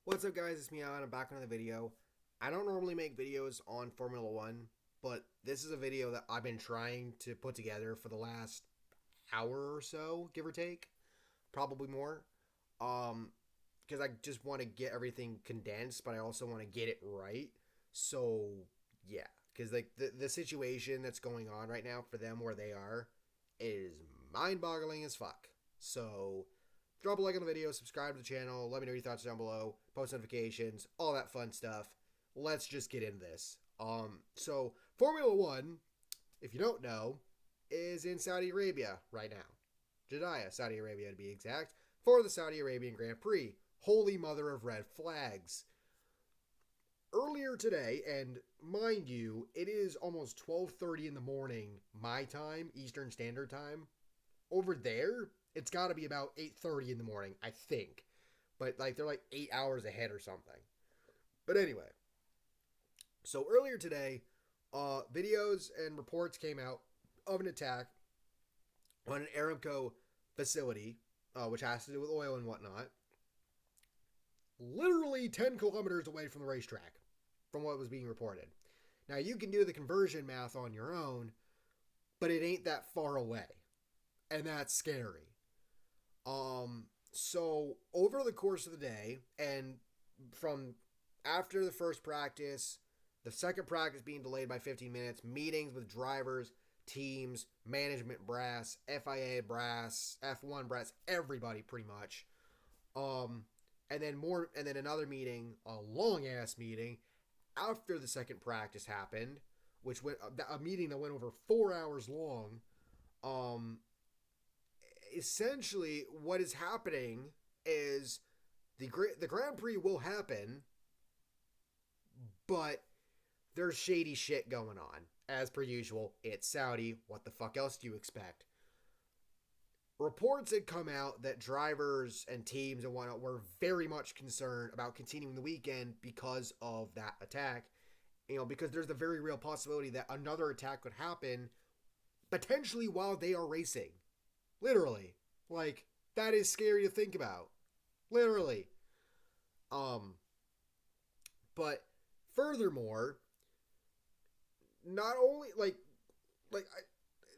What's up, guys? It's me, Alan. I'm back on the video. I don't normally make videos on Formula One, but this is a video that I've been trying to put together for the last hour or so, give or take, probably more. Because I just want to get everything condensed, but I also want to get it right. So yeah, because like the situation that's going on right now for them where they are is mind-boggling as fuck. So drop a like on the video, subscribe to the channel, let me know your thoughts down below, post notifications, all that fun stuff. Let's just get into this. So Formula One, if you don't know, is in Saudi Arabia right now. Jeddah, Saudi Arabia to be exact, for the Saudi Arabian Grand Prix. Holy mother of red flags. Earlier today, and mind you, it is almost 12:30 in the morning, my time, Eastern Standard Time. Over there, it's got to be about 8:30 in the morning, I think. But like they're like 8 hours ahead or something. But anyway, so earlier today, videos and reports came out of an attack on an Aramco facility, which has to do with oil and whatnot, literally 10 kilometers away from the racetrack, from what was being reported. Now, you can do the conversion math on your own, but it ain't that far away. And that's scary. So over the course of the day, and from after the first practice, the second practice being delayed by 15 minutes, meetings with drivers, teams, management brass, FIA brass, F1 brass, everybody pretty much. And then another meeting, a long ass meeting after the second practice happened, which went a meeting that went over 4 hours long. Essentially, what is happening is the Grand Prix will happen, but there's shady shit going on. As per usual, it's Saudi. What the fuck else do you expect? Reports had come out that drivers and teams and whatnot were very much concerned about continuing the weekend because of that attack. Because there's the very real possibility that another attack could happen potentially while they are racing. Literally. Like, that is scary to think about. Literally. But furthermore, not only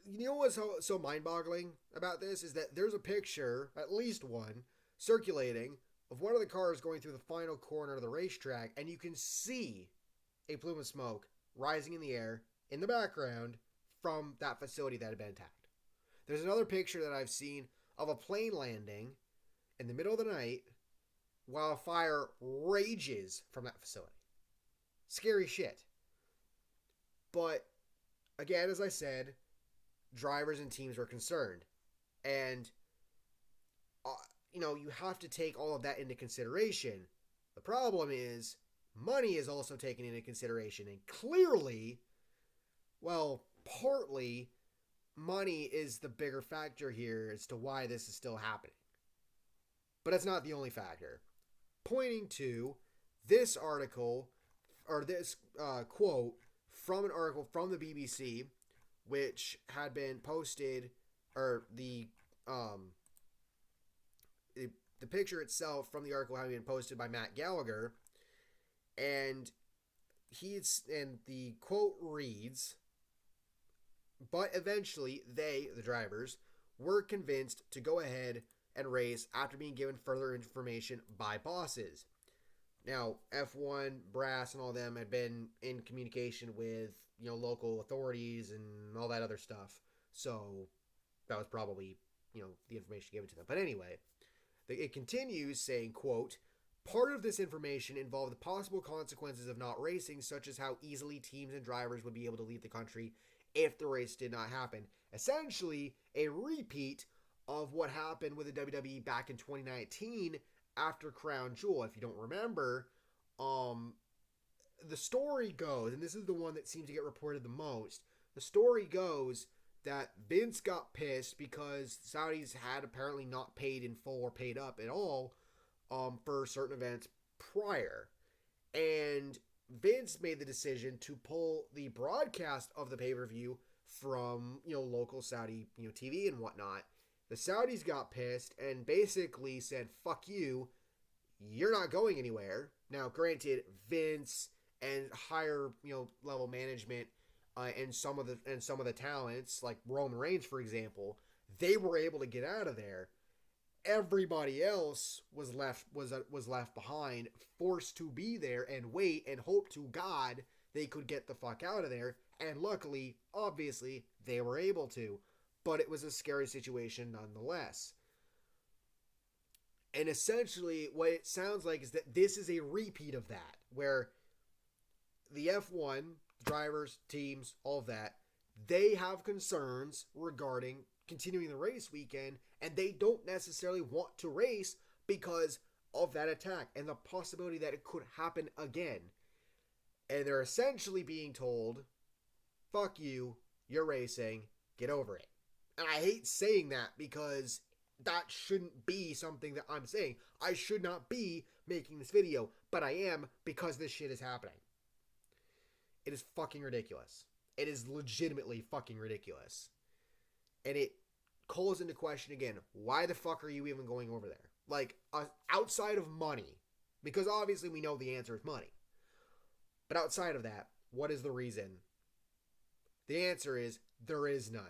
you know what's so mind-boggling about this is that there's a picture, at least one, circulating of one of the cars going through the final corner of the racetrack, and you can see a plume of smoke rising in the air in the background from that facility that had been attacked. There's another picture that I've seen of a plane landing in the middle of the night while a fire rages from that facility. Scary shit. But again, as I said, drivers and teams were concerned. And, you have to take all of that into consideration. The problem is, money is also taken into consideration. And clearly, well, partly, money is the bigger factor here as to why this is still happening. But it's not the only factor. Pointing to this article, or this quote from an article from the BBC, which had been posted, or the picture itself from the article had been posted by Matt Gallagher, and the quote reads, "But eventually they, the drivers, were convinced to go ahead and race after being given further information by bosses." Now, F1 brass and all them had been in communication with local authorities and all that other stuff. So that was probably, the information given to them. But anyway, it continues saying, quote, "Part of this information involved the possible consequences of not racing, such as how easily teams and drivers would be able to leave the country if the race did not happen." Essentially, a repeat of what happened with the WWE back in 2019 after Crown Jewel. If you don't remember, the story goes, and this is the one that seems to get reported the most, the story goes that Vince got pissed because Saudis had apparently not paid in full or paid up at all for certain events prior. And Vince made the decision to pull the broadcast of the pay-per-view from, local Saudi, TV and whatnot. The Saudis got pissed and basically said, "Fuck you. you're not going anywhere. Now, granted, Vince and higher level management and some of the talents like Roman Reigns, for example, they were able to get out of there. Everybody else was left behind, forced to be there and wait and hope to God they could get the fuck out of there. And luckily, obviously, they were able to. But it was a scary situation nonetheless. And essentially, what it sounds like is that this is a repeat of that, where the F1 drivers, teams, all of that, they have concerns regarding continuing the race weekend, and they don't necessarily want to race because of that attack and the possibility that it could happen again. And they're essentially being told, fuck you, you're racing, get over it. And I hate saying that because that shouldn't be something that I'm saying. I should not be making this video, but I am because this shit is happening. It is fucking ridiculous. It is legitimately fucking ridiculous. And it calls into question again, why the fuck are you even going over there? Like, outside of money, because obviously we know the answer is money. But outside of that, what is the reason? The answer is, there is none.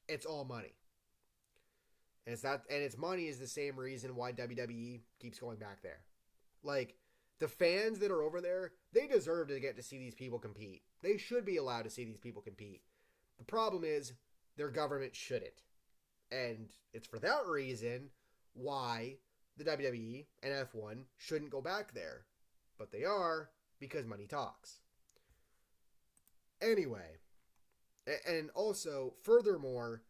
It's all money. And it's money is the same reason why WWE keeps going back there. Like, the fans that are over there, they deserve to get to see these people compete. They should be allowed to see these people compete. The problem is, their government shouldn't. And it's for that reason why the WWE and F1 shouldn't go back there. But they are, because money talks. Anyway, and also, furthermore,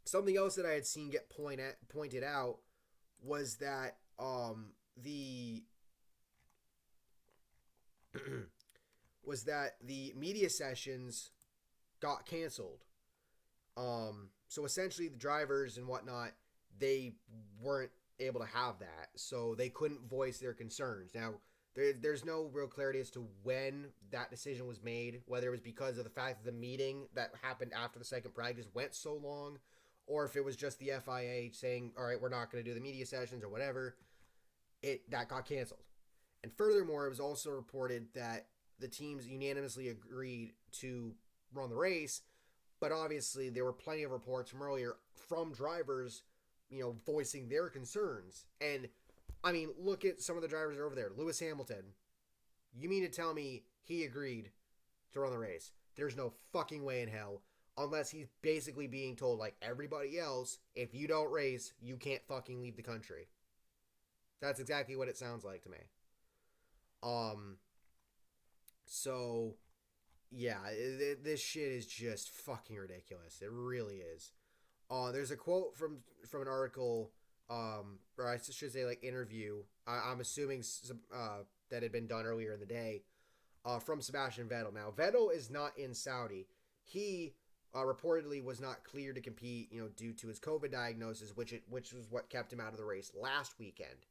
something else that I had seen get pointed out was that the media sessions got canceled. So essentially, the drivers and whatnot, they weren't able to have that, so they couldn't voice their concerns. Now, there's no real clarity as to when that decision was made, whether it was because of the fact that the meeting that happened after the second practice went so long, or if it was just the FIA saying, all right, we're not going to do the media sessions or whatever. That got canceled. And furthermore, it was also reported that the teams unanimously agreed to run the race, but obviously there were plenty of reports from earlier from drivers, voicing their concerns. And I mean, look at some of the drivers that are over there. Lewis Hamilton. You mean to tell me he agreed to run the race? There's no fucking way in hell. Unless he's basically being told, like everybody else, if you don't race, you can't fucking leave the country. That's exactly what it sounds like to me. So, yeah, this shit is just fucking ridiculous. It really is. There's a quote from an article, or I should say, like, interview. I'm assuming that had been done earlier in the day, from Sebastian Vettel. Now, Vettel is not in Saudi. He reportedly was not cleared to compete, due to his COVID diagnosis, which was what kept him out of the race last weekend.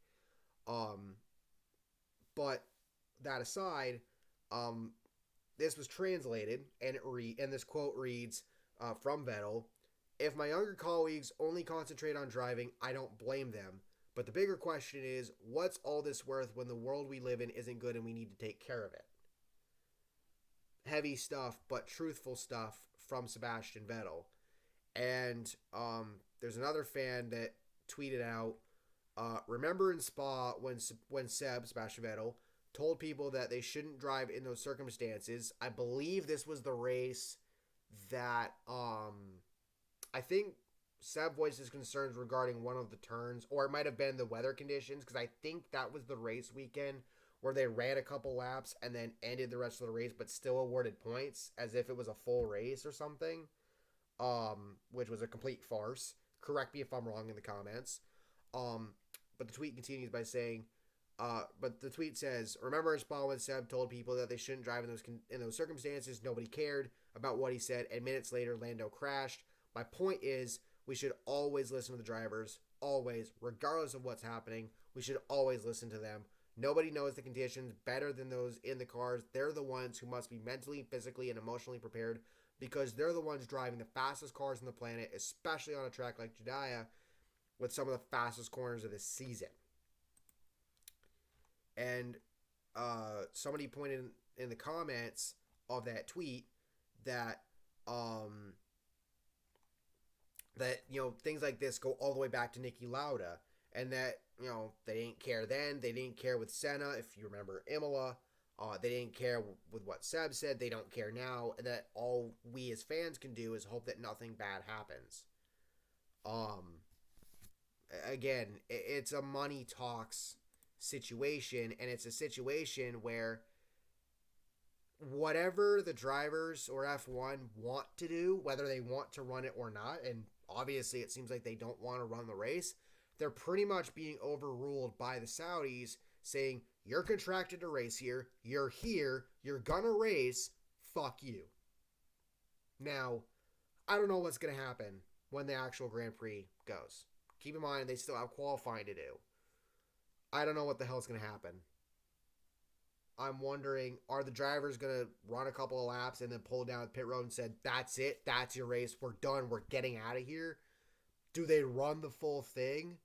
But that aside, this was translated, and this quote reads from Vettel: "If my younger colleagues only concentrate on driving, I don't blame them. But the bigger question is, what's all this worth when the world we live in isn't good and we need to take care of it?" Heavy stuff, but truthful stuff from Sebastian Vettel. And there's another fan that tweeted out, remember in Spa when Sebastian Vettel, told people that they shouldn't drive in those circumstances. I believe this was the race that I think Seb voiced his concerns regarding one of the turns, or it might have been the weather conditions, because I think that was the race weekend where they ran a couple laps and then ended the rest of the race, but still awarded points as if it was a full race or something, which was a complete farce. Correct me if I'm wrong in the comments. But the tweet continues by saying, but the tweet says, remember in Spa when Seb told people that they shouldn't drive in those circumstances, nobody cared about what he said, and minutes later Lando crashed. My point is, we should always listen to the drivers, always, regardless of what's happening. We should always listen to them. Nobody knows the conditions better than those in the cars. They're the ones who must be mentally, physically, and emotionally prepared, because they're the ones driving the fastest cars on the planet, especially on a track like Jeddah, with some of the fastest corners of this season. And somebody pointed in the comments of that tweet that that things like this go all the way back to Niki Lauda, and that they didn't care then, they didn't care with Senna, if you remember Imola, they didn't care with what Seb said, they don't care now, and that all we as fans can do is hope that nothing bad happens. Again, it's a money talks situation, and it's a situation where whatever the drivers or F1 want to do, whether they want to run it or not, and obviously it seems like they don't want to run the race, they're pretty much being overruled by the Saudis saying, you're contracted to race here, you're gonna race, fuck you. Now, I don't know what's gonna happen when the actual Grand Prix goes. Keep in mind, they still have qualifying to do. I don't know what the hell's gonna happen. I'm wondering, are the drivers going to run a couple of laps and then pull down the pit road and said, that's it, that's your race, we're done, we're getting out of here? Do they run the full thing?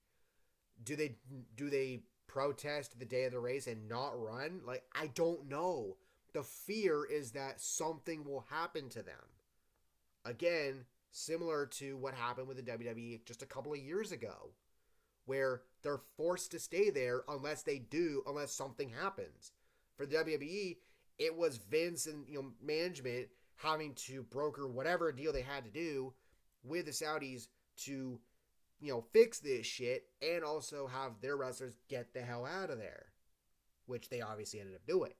Do they protest the day of the race and not run? Like, I don't know. The fear is that something will happen to them. Again, similar to what happened with the WWE just a couple of years ago, where they're forced to stay there unless something happens. For the WWE, it was Vince and management having to broker whatever deal they had to do with the Saudis to fix this shit and also have their wrestlers get the hell out of there, which they obviously ended up doing.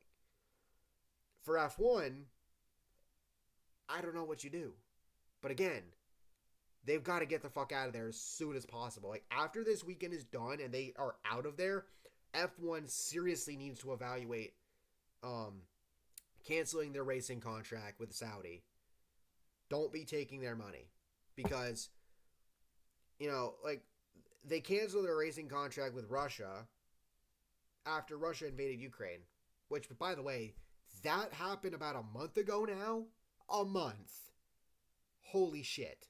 For F1, I don't know what you do. But again, they've got to get the fuck out of there as soon as possible. Like, after this weekend is done and they are out of there, F1 seriously needs to evaluate canceling their racing contract with Saudi. Don't be taking their money, because they canceled their racing contract with Russia after Russia invaded Ukraine, which, by the way, that happened about a month ago now. A month. Holy shit.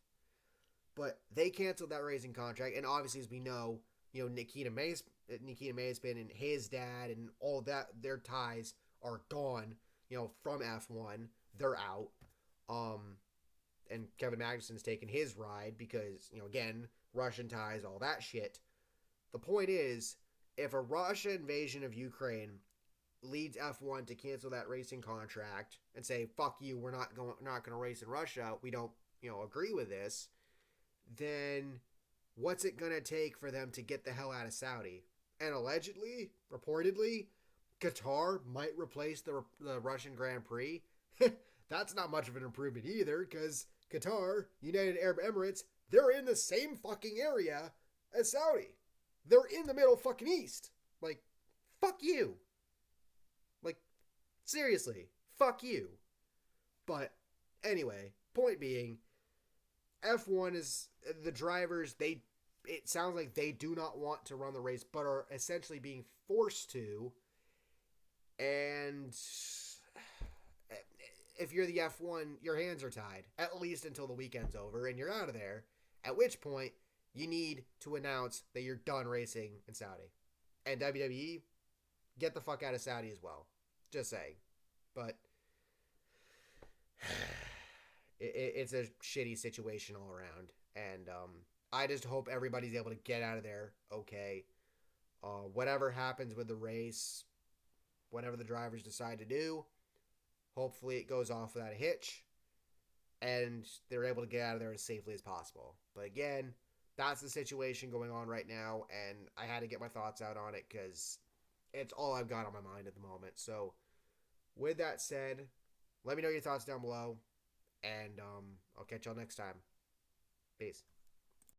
But they canceled that racing contract, and obviously, as we know, Nikita Mazepin and his dad and all that, their ties are gone, from F1. They're out. And Kevin Magnuson's taken his ride because, again, Russian ties, all that shit. The point is, if a Russia invasion of Ukraine leads F1 to cancel that racing contract and say, fuck you, we're not going to race in Russia, we don't, agree with this, then what's it going to take for them to get the hell out of Saudi? And allegedly, reportedly, Qatar might replace the Russian Grand Prix. That's not much of an improvement either, because Qatar, United Arab Emirates, they're in the same fucking area as Saudi. They're in the Middle fucking East. Like, fuck you. Like, seriously, fuck you. But anyway, point being, F1 is, the drivers, it sounds like they do not want to run the race, but are essentially being forced to. And if you're the F1, your hands are tied, at least until the weekend's over and you're out of there, at which point you need to announce that you're done racing in Saudi. And WWE, get the fuck out of Saudi as well. Just saying. But it's a shitty situation all around. And I just hope everybody's able to get out of there okay. Whatever happens with the race, whatever the drivers decide to do, hopefully it goes off without a hitch and they're able to get out of there as safely as possible. But again, that's the situation going on right now, and I had to get my thoughts out on it because it's all I've got on my mind at the moment. So with that said, let me know your thoughts down below, and I'll catch y'all next time. Peace.